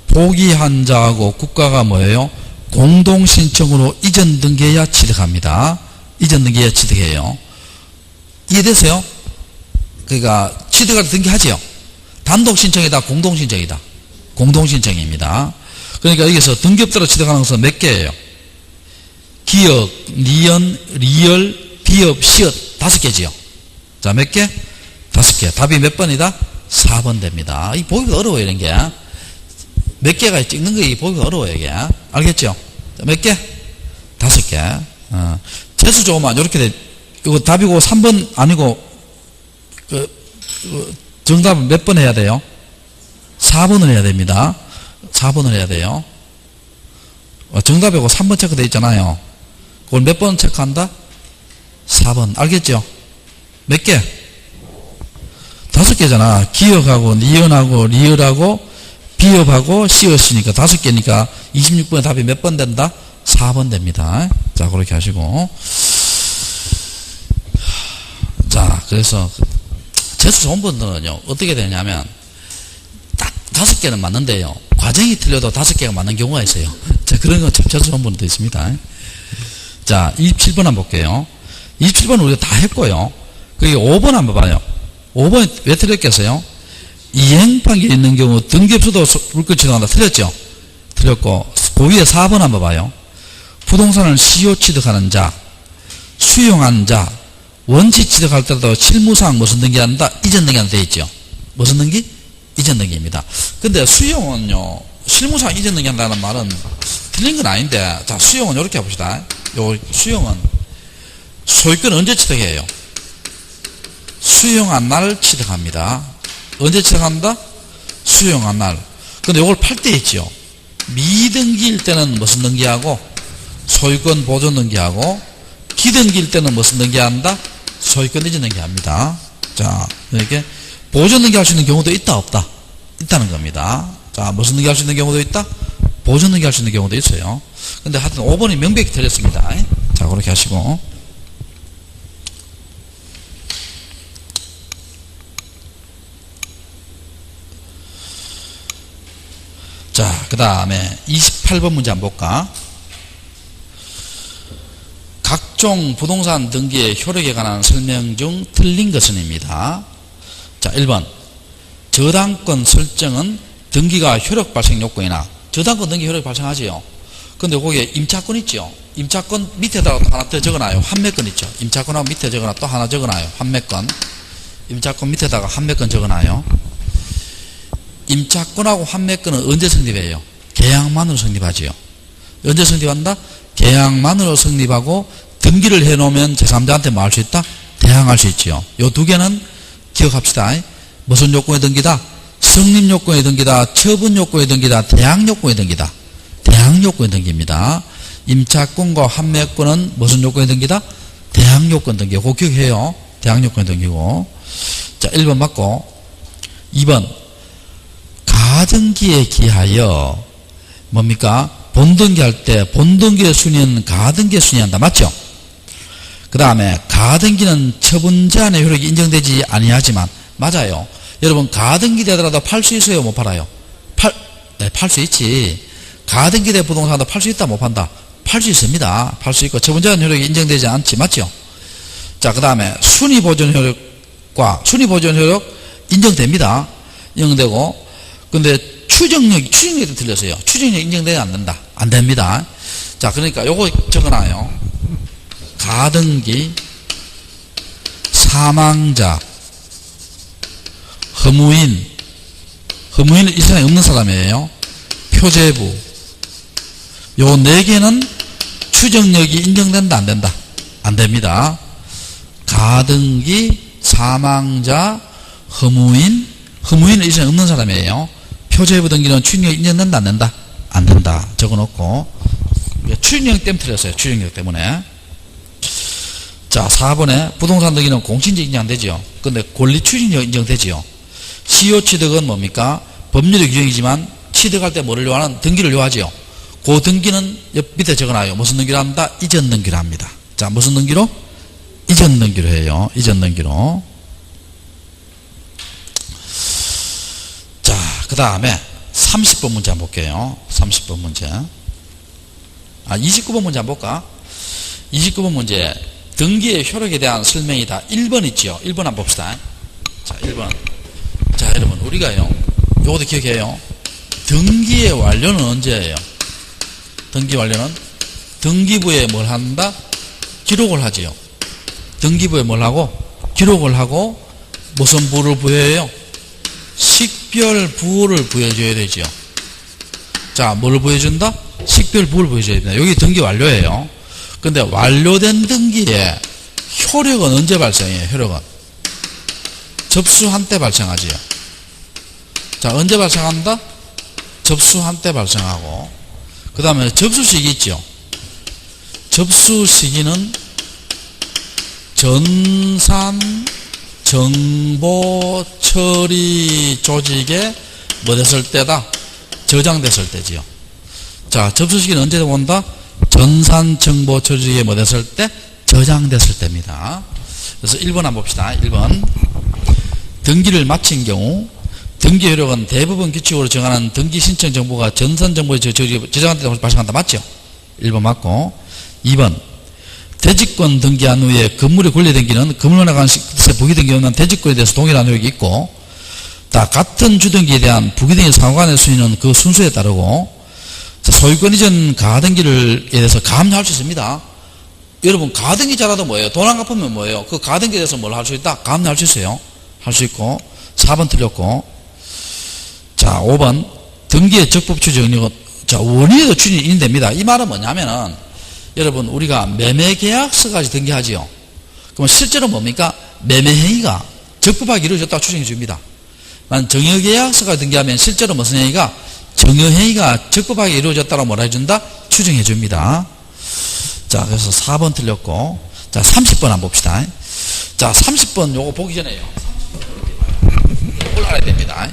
포기한 자하고 국가가 뭐예요? 공동신청으로 이전 등기해야 취득합니다. 이전 등기해야 취득해요. 이해되세요? 그러니까 취득할 때 등기하지요. 단독신청이다? 공동신청이다? 공동신청입니다. 그러니까 여기서 등기 없더라도 취득하는 것은 몇 개예요? 기역, 리연, 리얼, 비업, 시엇 5개지요. 자, 몇 개? 5개. 답이 몇 번이다? 4번 됩니다. 이 보기가 어려워요, 이런 게. 몇 개가 찍는 거 보기가 어려워요, 이게. 알겠죠? 자, 몇 개? 5개. 재수 좋으면 이렇게 돼. 이거 답이고 3번 아니고 정답은 몇 번 해야 돼요? 4번을 해야 됩니다. 4번을 해야 돼요. 정답이고 3번 체크되어 있잖아요. 그걸 몇 번 체크한다? 4번. 알겠죠? 몇 개? 5개잖아. 기역하고, 니언하고, 리얼하고, 비업하고, 시엇이니까 5개니까 26번의 답이 몇 번 된다? 4번 됩니다. 자, 그렇게 하시고. 자, 그래서, 재수 좋은 분들은요, 어떻게 되냐면, 딱 5개는 맞는데요. 과정이 틀려도 5개가 맞는 경우가 있어요. 자, 그런 거 참 재수 좋은 분도 있습니다. 자, 27번 한번 볼게요. 27번 우리가 다 했고요. 그리고 5번 한번 봐요. 5번이 왜 틀렸겠어요? 이행판결이 있는 경우 등기 없어도 물권 취득한다. 틀렸죠? 틀렸고, 그 위에 4번 한번 봐요. 부동산을 시효 취득하는 자, 수용한 자, 원치 취득할 때도 실무상 무슨 등기한다? 이전 등기한다 되어 있죠. 무슨 등기? 이전 등기입니다. 근데 수용은요, 실무상 이전 등기한다는 말은 틀린 건 아닌데, 자, 수용은 이렇게 해봅시다. 요 수용은 소유권 언제 취득해요? 수용한 날 취득합니다. 언제 취득한다? 수용한 날. 근데 이걸 팔 때 있죠. 미등기일 때는 무슨 등기하고? 소유권 보존 등기하고, 기등기일 때는 무슨 등기한다? 소유권 이전 등기합니다. 자, 이렇게 보존 등기할 수 있는 경우도 있다, 없다? 있다는 겁니다. 자, 무슨 등기할 수 있는 경우도 있다? 보존 등기할 수 있는 경우도 있어요. 근데 하여튼 5번이 명백히 틀렸습니다. 자, 그렇게 하시고. 자, 그 다음에 28번 문제 한번 볼까? 각종 부동산 등기의 효력에 관한 설명 중 틀린 것은입니다. 자, 1번. 저당권 설정은 등기가 효력 발생 요건이나 저당권 등기 효력 발생하지요. 근데 거기에 임차권 있죠. 임차권 밑에다가 또 하나 더 적어놔요. 환매권 있죠. 임차권하고 밑에 적어놔 또 하나 적어놔요. 환매권. 임차권 밑에다가 환매권 적어놔요. 임차권하고 환매권은 언제 성립해요? 계약만으로 성립하지요. 언제 성립한다? 계약만으로 성립하고 등기를 해놓으면 제3자한테 뭐 할 수 있다? 대항할 수 있지요. 요 두 개는 기억합시다. 무슨 요건의 등기다? 성립 요건의 등기다. 처분 요건의 등기다. 대항 요건의 등기다. 대항 요건의 등기입니다. 임차권과 환매권은 무슨 요건의 등기다? 대항 요건 등기. 그거 기억해요. 대항 요건의 등기고. 자, 1번 맞고. 2번. 가등기에 기하여 뭡니까? 본등기할 때 본등기의 순위는 가등기의 순위한다. 맞죠? 그 다음에 가등기는 처분 제한의 효력이 인정되지 아니하지만 맞아요. 여러분 가등기 되더라도 팔 수 있어요? 못 팔아요? 네, 팔 수 있지. 가등기 대 부동산도 팔 수 있다? 못 판다? 팔 수 있습니다. 팔 수 있고 처분 제한 효력이 인정되지 않지. 맞죠? 자, 그 다음에 순위 보존 효력과 순위 보존 효력 인정됩니다. 인정되고 근데 추정력이 틀렸어요. 추정력이 인정되지 않는다. 안 됩니다. 자, 그러니까 요거 적어놔요. 가등기, 사망자, 허무인, 허무인은 이 세상에 없는 사람이에요. 표제부, 요 네 개는 추정력이 인정된다, 안 된다? 안 됩니다. 가등기, 사망자, 허무인, 허무인은 이 세상에 없는 사람이에요. 표제부 등기는 추정력이 인정된다, 안 된다? 안 된다. 적어놓고. 추정력 때문에 틀렸어요. 추정력 때문에. 자, 4번에 부동산 등기는 공신적 인정 안 되지요. 근데 권리 추진력 인정되지요. 시효 취득은 뭡니까? 법률의 규정이지만 취득할 때 뭐를 요하는? 등기를 요하지요. 그 등기는 옆 밑에 적어놔요. 무슨 등기로 합니다? 이전 등기로 합니다. 자, 무슨 등기로? 이전 등기로 해요. 이전 등기로. 자, 그 다음에 30번 문제 한번 볼게요. 30번 문제. 29번 문제 한번 볼까? 29번 문제. 등기의 효력에 대한 설명이다. 1번 있죠. 1번 한번 봅시다. 자, 1번. 자, 여러분, 우리가요, 요것도 기억해요. 등기의 완료는 언제예요? 등기 완료는 등기부에 뭘 한다? 기록을 하지요. 등기부에 뭘 하고? 기록을 하고, 무슨 부를 부여해요? 식별 부호를 부여해줘야 되지요. 자, 뭘 부여준다? 식별 부호를 부여줘야 됩니다. 여기 등기 완료예요. 근데 완료된 등기에 효력은 언제 발생해요? 효력은 접수한 때 발생하지요. 자, 언제 발생한다? 접수한 때 발생하고, 그 다음에 접수시기 있죠. 접수시기는 전산 정보 처리 조직에 뭐 됐을 때다? 저장됐을 때지요. 자, 접수시기는 언제 온다? 전산 정보 조직에 뭐 됐을 때? 저장됐을 때입니다. 그래서 1번 한번 봅시다. 1번. 등기를 마친 경우 등기 효력은 대부분 규칙으로 정하는 등기 신청 정보가 전산 정보에 저장한 때 발생한다. 맞죠? 1번 맞고. 2번. 대지권 등기한 후에 건물의 권리 등기는 건물에 관한 시세 부기 등기 없는 대지권에 대해서 동일한 효력이 있고, 다 같은 주등기에 대한 부기 등기 상호간의 순위는 그 순서에 따르고, 소유권 이전 가등기에 대해서 가압류할 수 있습니다. 여러분, 가등기 잘라도 뭐예요? 돈 안 갚으면 뭐예요? 그 가등기에 대해서 뭘 할 수 있다? 가압류할 수 있어요. 할 수 있고. 4번 틀렸고. 자, 5번. 등기의 적법 추진 영역은, 자, 원인에도 추진이 인정됩니다. 이 말은 뭐냐면은, 여러분, 우리가 매매계약서까지 등기하지요. 그럼 실제로 뭡니까? 매매행위가 적법하게 이루어졌다고 추정해 줍니다. 만 정여계약서까지 등기하면 실제로 무슨 행위가? 정여행위가 적법하게 이루어졌다고 뭐라 해준다? 추정해 줍니다. 자, 그래서 4번 틀렸고. 자, 30번 한번 봅시다. 자, 30번 요거 보기 전에요. 30번 이걸 알아야 됩니다.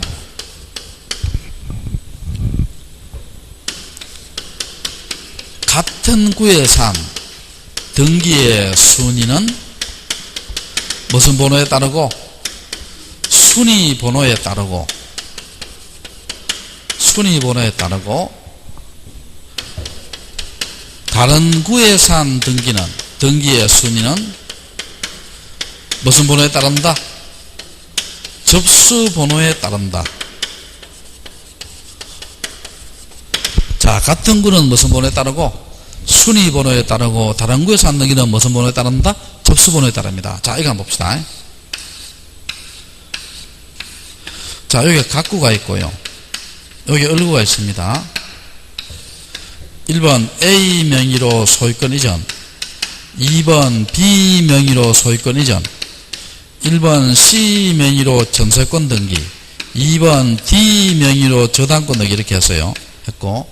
같은 구에 산 등기의 순위는 무슨 번호에 따르고? 순위 번호에 따르고, 순위 번호에 따르고, 다른 구에 산 등기는, 등기의 순위는 무슨 번호에 따른다? 접수 번호에 따른다. 자, 같은 구는 무슨 번호에 따르고 순위 번호에 따르고 다른 구에서 안 넘기는 무슨 번호에 따른다? 접수 번호에 따릅니다. 자, 이거 한번 봅시다. 자, 여기 각구가 있고요. 여기 을구가 있습니다. 1번 A 명의로 소유권 이전, 2번 B 명의로 소유권 이전, 1번 C 명의로 전세권 등기, 2번 D 명의로 저당권 등기 이렇게 했어요. 했고,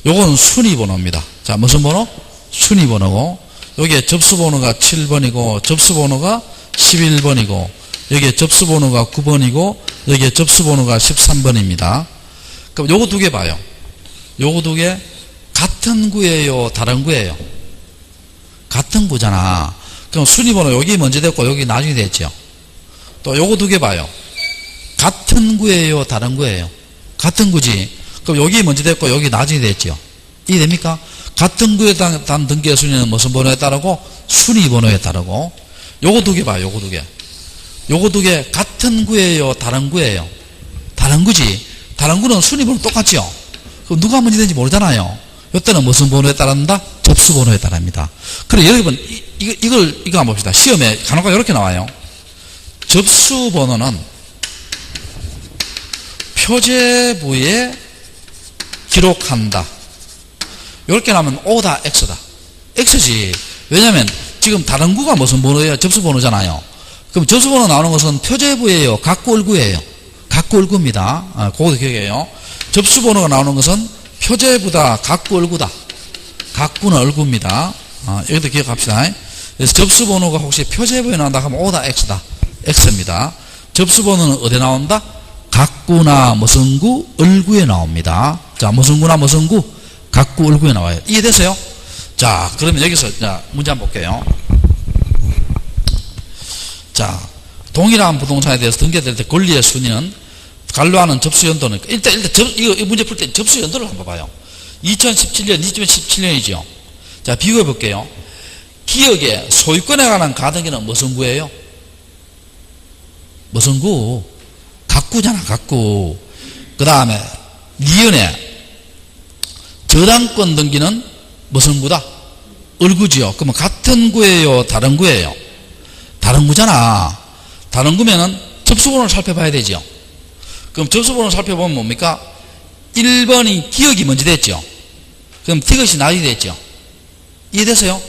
요건 순위 번호입니다. 자, 무슨 번호? 순위 번호고, 여기에 접수 번호가 7번이고, 접수 번호가 11번이고, 여기에 접수 번호가 9번이고, 여기에 접수 번호가 13번입니다. 그럼 요거 두 개 봐요. 요거 두 개 같은 구예요, 다른 구예요? 같은 구잖아. 그럼 순위 번호 여기 먼저 됐고 여기 나중에 됐죠. 또 요거 두 개 봐요. 같은 구예요, 다른 구예요? 같은 구지. 그럼 여기 먼저 됐고 여기 나중에 됐죠. 이해됩니까? 같은 구에 단 등기의 순위는 무슨 번호에 따르고? 순위 번호에 따르고. 요거 두 개 봐요. 요거 두 개. 요거 두 개 같은 구예요, 다른 구예요? 다른 구지. 다른 구는 순위 번호 똑같죠. 그럼 누가 먼저 된지 모르잖아요. 이때는 무슨 번호에 따른다? 접수 번호에 따릅니다. 그래, 여러분 이거 한번 봅시다. 시험에 간혹가 이렇게 나와요. 접수 번호는 표제부에 기록한다. 이렇게 나오면 O다, X다. X지. 왜냐면 지금 다른 구가 무슨 번호예요? 접수 번호잖아요. 그럼 접수 번호 나오는 것은 표제부예요, 각구 을구예요? 각구 을구입니다. 그것도 기억해요. 접수 번호가 나오는 것은 표제부다, 각구 을구다. 각구는 을구입니다. 여기도 기억합시다. 그래서 접수 번호가 혹시 표제부에 나온다 하면 O다, X다. X입니다. 접수 번호는 어디에 나온다? 각구나 무슨 구? 을구에 나옵니다. 자, 무슨 구나 무슨 구? 각구 을구에 나와요. 이해됐어요? 자, 그러면 여기서 자, 문제 한번 볼게요. 자, 동일한 부동산에 대해서 등기될 때 권리의 순위는 관료하는 접수 연도는 일단 이거 문제 풀 때 접수 연도를 한번 봐요. 2017년, 2017년이죠. 자, 비교해 볼게요. 기업의 소유권에 관한 가등기는 무슨 구예요? 무슨 구? 각구잖아, 각구. 그 다음에 니은의 저당권 등기는 무슨 구다? 을구지요. 그러면 같은 구예요, 다른 구예요? 다른 구잖아. 다른 구면은 접수번호를 살펴봐야 되죠. 그럼 접수번호를 살펴보면 뭡니까? 1번이 기억이 먼저 됐죠. 그럼 티것이 나중에 됐죠. 이해됐어요?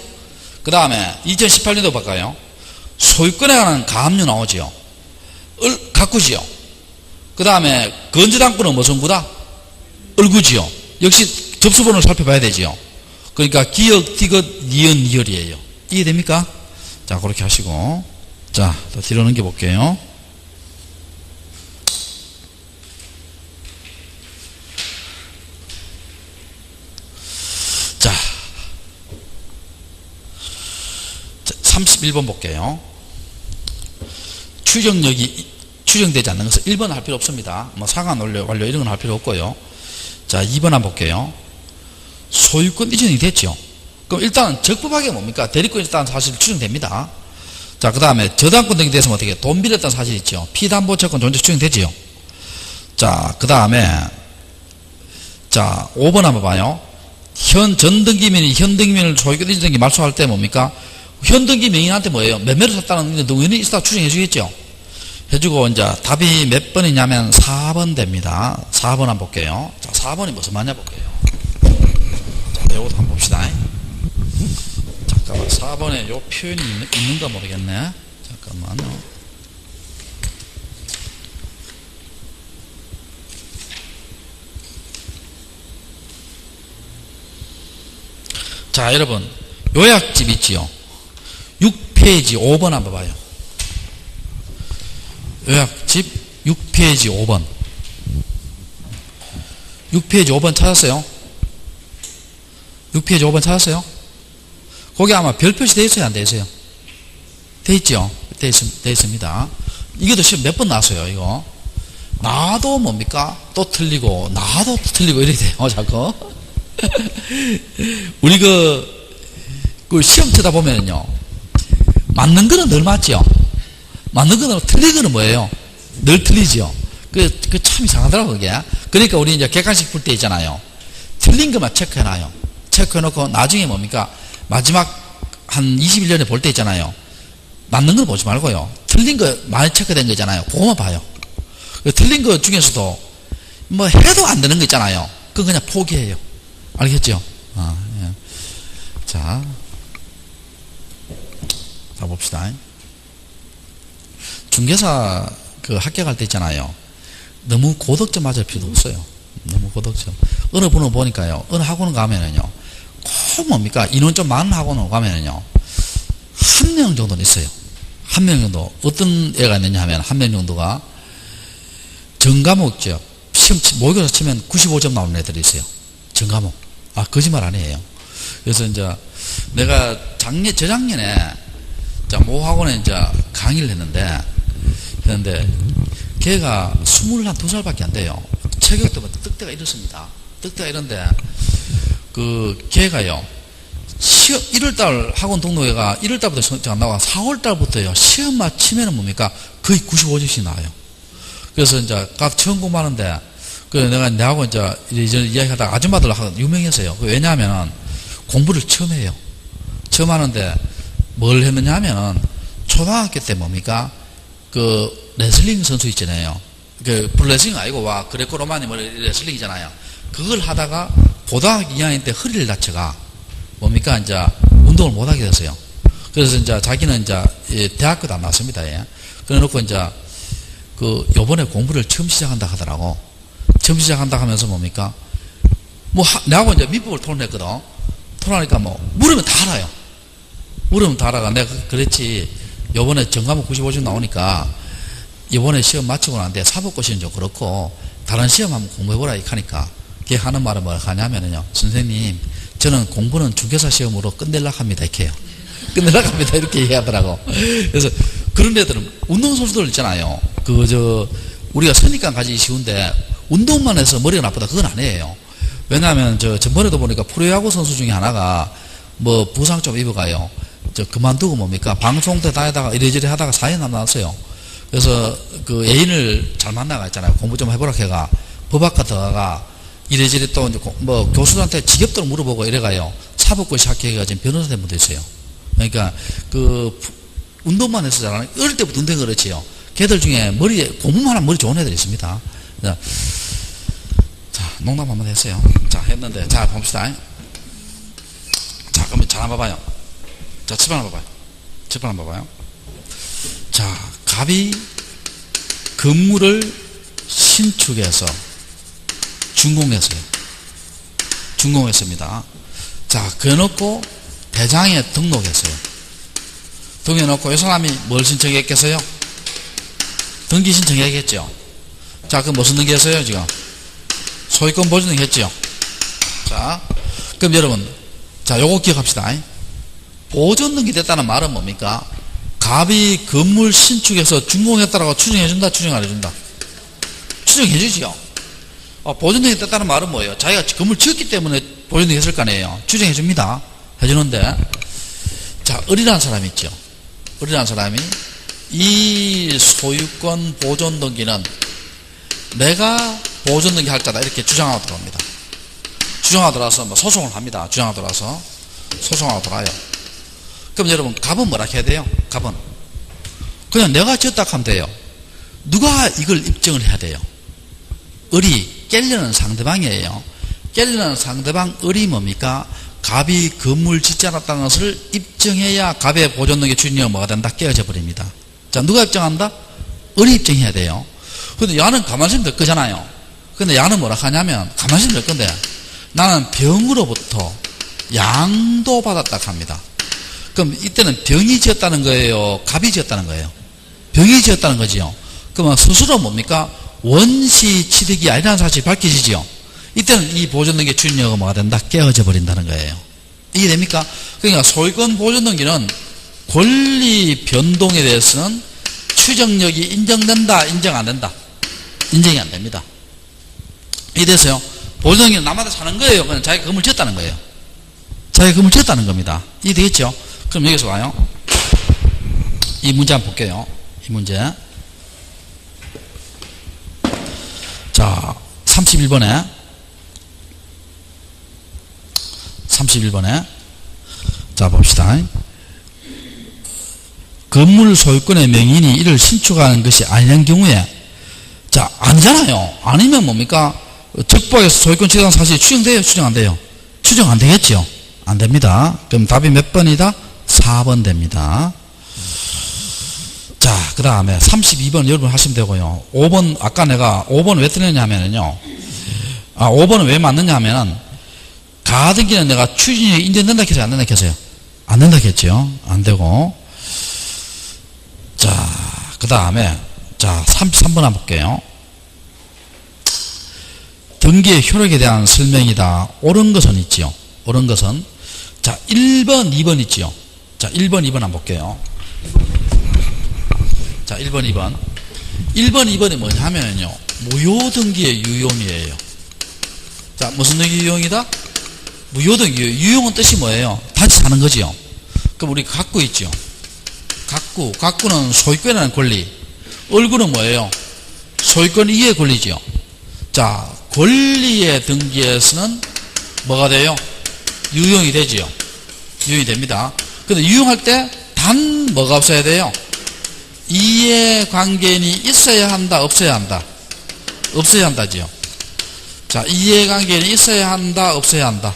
그 다음에 2018년도 볼까요? 소유권에 관한 가압류 나오죠. 각구지요. 그 다음에 건저당권은 무슨 구다? 을구지요. 역시 접수번호를 살펴봐야 되지요. 그러니까 기억, 티것, 니은, 니을이에요. 이해됩니까? 자, 그렇게 하시고. 자, 더 뒤로 넘겨볼게요. 자, 31번 볼게요. 추정력이 추정되지 않는 것은 1번 할 필요 없습니다. 뭐 상한 완료 이런 건 할 필요 없고요. 자, 2번 한번 볼게요. 소유권 이전이 됐죠. 그럼 일단 적법하게 뭡니까? 대리권이 있다는 사실이 추정됩니다. 자, 그 다음에 저당권 등기 돼서 어떻게 돈 빌렸다는 사실이 있죠. 피담보채권 존재 추정되지요. 자, 그 다음에 자, 5번 한번 봐요. 현 전등기민이 현등기민을 소유권 이전 등기 말소할 때 뭡니까? 현등기 명인한테 뭐예요? 매매로 샀다는 동의는 있다 추정해 주겠죠. 해주고 이제 답이 몇 번이냐면 4번 됩니다. 4번 한번 볼게요. 자, 4번이 무슨 말이냐 볼게요. 자, 이것도 한번 봅시다. 잠깐만, 4번에 요 표현이 있는가 모르겠네. 잠깐만요. 자, 여러분 요약집 있지요. 6페이지 5번 한번 봐요. 요약집 6페이지 5번. 6페이지 5번 찾았어요? 6페이지 5번 찾았어요? 거기 아마 별 표시 되어 있어요, 안 되어 있어요? 되어 있죠? 되어 있습니다. 이것도 시험 몇 번 나왔어요, 이거. 나도 뭡니까? 또 틀리고, 나도 또 틀리고, 이렇게 돼요, 자꾸. 우리 그 시험 치다 보면은요, 맞는 거는 늘 맞죠? 맞는 거는 틀린 거는 뭐예요? 늘 틀리죠. 그 참 이상하더라고, 그게. 그러니까 우리 이제 객관식 풀 때 있잖아요. 틀린 것만 체크해놔요. 체크해놓고 나중에 뭡니까? 마지막 한 21년에 볼 때 있잖아요. 맞는 건 보지 말고요. 틀린 거 많이 체크된 거 있잖아요. 그거만 봐요. 틀린 거 중에서도 뭐 해도 안 되는 거 있잖아요. 그건 그냥 포기해요. 알겠죠? 예. 자 봅시다. 중개사 그 합격할 때 있잖아요. 너무 고득점 맞을 필요도 없어요. 너무 고득점. 어느 분은 보니까요. 어느 학원 가면은요. 꼭 뭡니까? 인원 좀 많은 학원으로 가면은요. 한 명 정도는 있어요. 한 명 정도. 어떤 애가 있느냐 하면 한 명 정도가 전과목죠. 시험 모의고사 치면 95점 나오는 애들이 있어요. 전과목. 거짓말 아니에요. 그래서 이제 내가 저작년에 모 학원에 이제 강의를 했는데 걔가 22살밖에 안 돼요. 체격 때문에 떡대가 이렇습니다. 떡대가 이런데 걔가요. 1월달 학원 등록회가 1월달부터 성적 안 나와 4월달부터요. 시험만 치면은 뭡니까? 거의 95점씩 나와요. 그래서 이제 각 처음 공부하는데 내가 내하고 이제 이전에 이야기하다가 아줌마들 유명했어요. 왜냐하면 공부를 처음 해요. 처음 하는데 뭘 했느냐 하면은 초등학교 때 뭡니까? 레슬링 선수 있잖아요. 프로레슬링 아니고 그레코 로마니 레슬링이잖아요. 그걸 하다가 고등학교 2학년 때 허리를 다쳐가 뭡니까? 이제 운동을 못 하게 됐어요. 그래서 이제 자기는 이제 대학교도 안 나왔습니다. 예. 그래 놓고 이제 요번에 공부를 처음 시작한다 하더라고. 처음 시작한다 하면서 뭡니까? 내하고 이제 민법을 토론했거든. 토론하니까 물으면 다 알아요. 물으면 다 알아가. 내가 그랬지. 요번에 전과목 95점 나오니까 이번에 시험 마치고 난데 사법고시는 좀 그렇고 다른 시험 한번 공부해보라 이렇게 하니까 걔 하는 말은 뭘 하냐면은요. 선생님 저는 공부는 중개사 시험으로 끝내려고 합니다. 이렇게 해요. 끝내려고 합니다. 이렇게 얘기하더라고. 그래서 그런 애들은 운동선수들 있잖아요. 우리가 선입관 가지기 쉬운데 운동만 해서 머리가 나쁘다 그건 아니에요. 왜냐하면 전번에도 보니까 프로야구 선수 중에 하나가 부상 좀 입어가요. 그만두고 뭡니까? 방송 때 다니다가 이래저래 하다가 사연 하나 나왔어요. 그래서 애인을 잘 만나가 있잖아요. 공부 좀 해보라 해가 법학과 들어가가 이래저래 또 교수들한테 직업도를 물어보고 이래가요. 사법고시 합격해가 지금 변호사 된 분도 있어요. 그러니까 운동만 해서 잘하는 어릴 때부터 운동 그렇지요. 걔들 중에 공부만 하면 머리 좋은 애들이 있습니다. 자, 농담 한번 했어요. 자, 했는데 자 봅시다. 자, 그럼 잘 한번 봐봐요. 자, 칠판 한번 봐봐요. 칠판 한번 봐봐요. 자, 갑이 건물을 신축해서 준공했습니다. 자, 그래놓고 대장에 등록했어요. 등록해놓고 이 사람이 뭘 신청했겠어요? 등기 신청했겠죠. 자, 그럼 무슨 등기했어요 지금? 소유권 보존 등기했죠. 자, 그럼 여러분, 자, 요거 기억합시다. 보존 등기 됐다는 말은 뭡니까? 갑이 건물 신축해서 준공했다라고 추정해준다, 추정 안 해준다? 추정해주지요. 보존 등기 됐다는 말은 뭐예요? 자기가 건물 지었기 때문에 보존 등기 했을 거 아니에요. 추정해줍니다. 해주는데, 자, 을이라는 사람이 있죠. 을이라는 사람이 이 소유권 보존 등기는 내가 보존 등기 할 자다 이렇게 주장하고 들어옵니다. 주장하고 들어와서 소송을 합니다. 주장하고 들어와서 소송하고 들어와요. 그럼 여러분 갑은 뭐라 해야 돼요? 갑은 그냥 내가 지었다 하면 돼요. 누가 이걸 입증을 해야 돼요? 을이 깰려는 상대방이에요. 깰려는 상대방 을이 뭡니까? 갑이 건물 짓지 않았다는 것을 입증해야 갑의 보존등기 주인이 뭐가 된다? 깨어져 버립니다. 자, 누가 입증한다? 을이 입증해야 돼요. 근데 야는 가만히 있으면 될 거잖아요. 근데 야는 뭐라 하냐면 가만히 있으면 될 건데 나는 병으로부터 양도 받았다 합니다. 그럼 이때는 병이 지었다는 거예요? 갑이 지었다는 거예요? 병이 지었다는 거지요. 그러면 스스로 뭡니까? 원시 취득이 아니라는 사실이 밝혀지지요. 이때는 이 보존등기 주인료가 뭐가 된다? 깨어져 버린다는 거예요. 이게 됩니까? 그러니까 소유권 보존등기는 권리 변동에 대해서는 추정력이 인정된다, 인정 안 된다? 인정이 안 됩니다. 이래서요, 보존등기는 남한테 사는 거예요. 그냥 자기가 건물 지었다는 거예요. 자기가 건물 지었다는 겁니다. 이해되겠죠? 그럼 여기서 와요. 이 문제 한번 볼게요. 이 문제. 자, 31번에 자 봅시다. 건물 소유권의 명인이 이를 신축하는 것이 아니란 경우에, 자, 아니잖아요. 아니면 뭡니까? 적법에서 소유권 취득한 사실이 추정돼요? 추정 안 돼요? 추정 안 되겠죠? 안 됩니다. 그럼 답이 몇 번이다? 4번 됩니다. 자, 그 다음에 32번 여러분 하시면 되고요. 5번, 아까 내가 5번 왜 틀렸냐 하면은요. 5번은 왜 맞느냐 하면은, 가등기는 내가 추진이 인정된다 했어요? 안 된다 했어요? 안 된다 했죠? 안 되고. 자, 그 다음에, 자, 33번 한번 볼게요. 등기의 효력에 대한 설명이다. 옳은 것은 있지요. 옳은 것은. 자, 1번, 2번 있지요. 자, 1번, 2번 한번 볼게요. 자, 1번, 2번. 1번, 2번이 뭐냐 하면요. 무효등기의 유용이에요. 자, 무슨 등기 유용이다? 무효등기 유용은 뜻이 뭐예요? 다시 사는 거지요. 그럼 우리 갖고 있죠. 갖고는 소유권이라는 권리. 얼굴은 뭐예요? 소유권 이의 권리지요. 자, 권리의 등기에서는 뭐가 돼요? 유용이 되지요. 유용이 됩니다. 근데 유용할 때 단 뭐가 없어야 돼요? 이해관계인이 있어야 한다, 없어야 한다? 없어야 한다지요. 자, 이해관계인이 있어야 한다, 없어야 한다?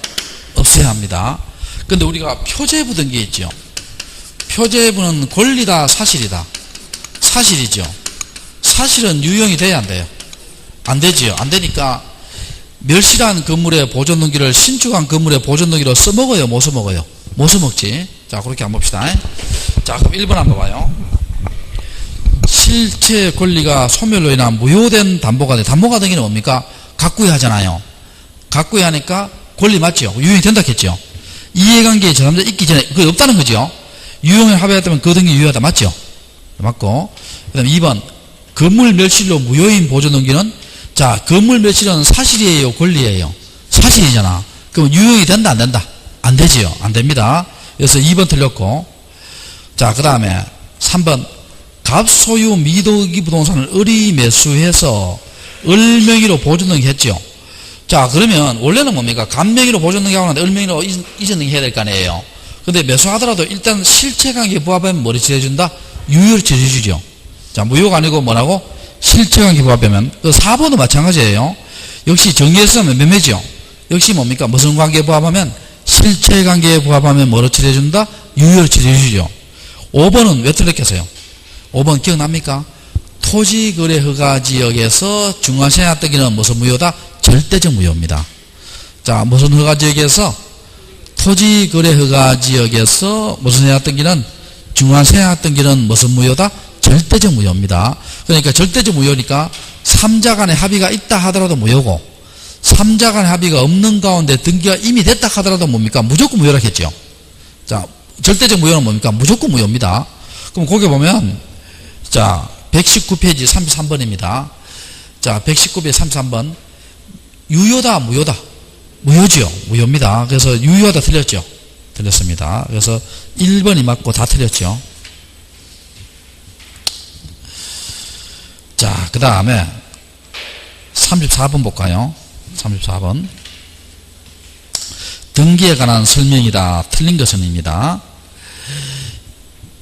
없어야 합니다. 근데 우리가 표제부 등기 있죠. 표제부는 권리다, 사실이다? 사실이죠. 사실은 유용이 돼야 안 돼요? 안 되지요. 안 되니까 멸실한 건물의 보존 등기를 신축한 건물의 보존 등기로 써먹어요, 못 써먹어요? 못 써먹지. 자, 그렇게 한번 봅시다. 자, 그럼 1번 한번 봐요. 실체 권리가 소멸로 인한 무효된 담보가 돼. 담보가 등기는 뭡니까? 각구에 하잖아요. 각구에 하니까 권리 맞죠? 유용이 된다 했죠? 이해관계에 제3자 있기 전에 그게 없다는 거죠? 유용에 합의했다면 그 등기 유효하다 맞죠? 맞고. 그 다음에 2번. 건물 멸실로 무효인 보존 등기는, 자, 건물 멸실은 사실이에요, 권리예요? 사실이잖아. 그럼 유용이 된다, 안 된다? 안 되지요. 안 됩니다. 그래서 2번 틀렸고. 자, 그 다음에 3번. 갑소유 미등기 부동산을 을이 매수해서 을명의로 보존 등기 했죠. 자, 그러면 원래는 뭡니까? 갑명의로 보존 등기 하고 나는데 을명의로 이전 등기 해야 될 거 아니에요. 근데 매수하더라도 일단 실체관계에 부합하면 뭐를 처리해준다? 유효를 처리해주죠. 자, 무효가 아니고 뭐라고? 실체관계에 부합하면. 4번도 마찬가지예요. 역시 정리해서 하면 매매죠. 역시 뭡니까? 무슨 관계에 부합하면? 실체관계에 부합하면 뭐를 처리해준다? 유효를 처리해주죠. 5번은 왜 틀렸겠어요? 5번 기억납니까? 토지거래 허가지역에서 중앙세나 등기는 무슨 무효다? 절대적 무효입니다. 자, 무슨 허가지역에서? 토지거래 허가지역에서 무슨 세나 등기는? 중앙세나 등기는 무슨 무효다? 절대적 무효입니다. 그러니까 절대적 무효니까 3자 간의 합의가 있다 하더라도 무효고, 3자 간의 합의가 없는 가운데 등기가 이미 됐다 하더라도 뭡니까? 무조건 무효라 했죠. 자, 절대적 무효는 뭡니까? 무조건 무효입니다. 그럼 거기 보면, 자, 119페이지 33번입니다. 자, 119페이지 33번. 유효다, 무효다? 무효지요. 무효입니다. 그래서 유효하다 틀렸죠. 틀렸습니다. 그래서 1번이 맞고 다 틀렸죠. 자, 그 다음에 34번 볼까요? 34번. 등기에 관한 설명이다. 틀린 것은입니다.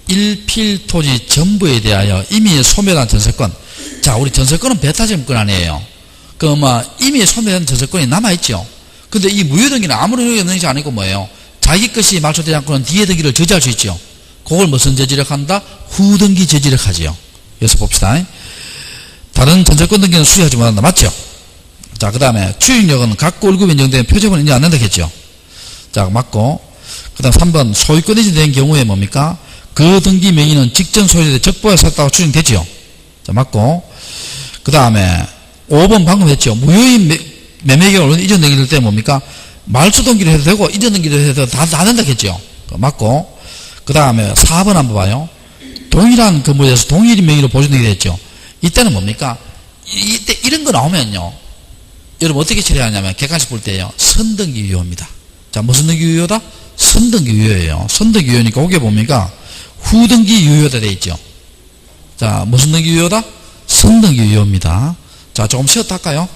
일필토지 전부에 대하여 이미 소멸한 전세권. 자, 우리 전세권은 배타점권 아니에요. 이미 소멸한 전세권이 남아있죠. 근데 이 무효등기는 아무런 효력이 없는 것이 아니고 뭐예요? 자기 것이 말소되지 않고는 뒤에 등기를 저지할 수 있죠. 그걸 무슨 저지력 한다? 후등기 저지력 하지요. 그래서 봅시다. 다른 전세권 등기는 수리하지 못한다. 맞죠? 자, 그 다음에 추징력은 각고 월급 인정된 표제권 인정 안 된다 했죠. 자, 맞고. 그 다음 3번 소유권 이전된 경우에 뭡니까? 그 등기 명의는 직전 소유자의 적법에 샀다고 추정되지요. 자, 맞고. 그 다음에 5번 방금 했죠. 무효인 매매계획 이전 등기를 때 뭡니까? 말소 등기를 해도 되고 이전 등기를 해도 다 된다 했죠. 맞고. 그 다음에 4번 한번 봐요. 동일한 건물에서 동일 명의로 보존되게 됐죠. 이때는 뭡니까? 이때 이런 거 나오면요. 여러분 어떻게 처리하냐면 객관식 볼 때요. 선등기 유효입니다. 자, 무슨 등기 유효다? 선등기 유효예요. 선등기 유효니까 거기에 뭡니까? 후등기 유효다 돼 있죠. 자, 무슨 등기 유효다? 선등기 유효입니다. 자, 조금 쉬었다 할까요?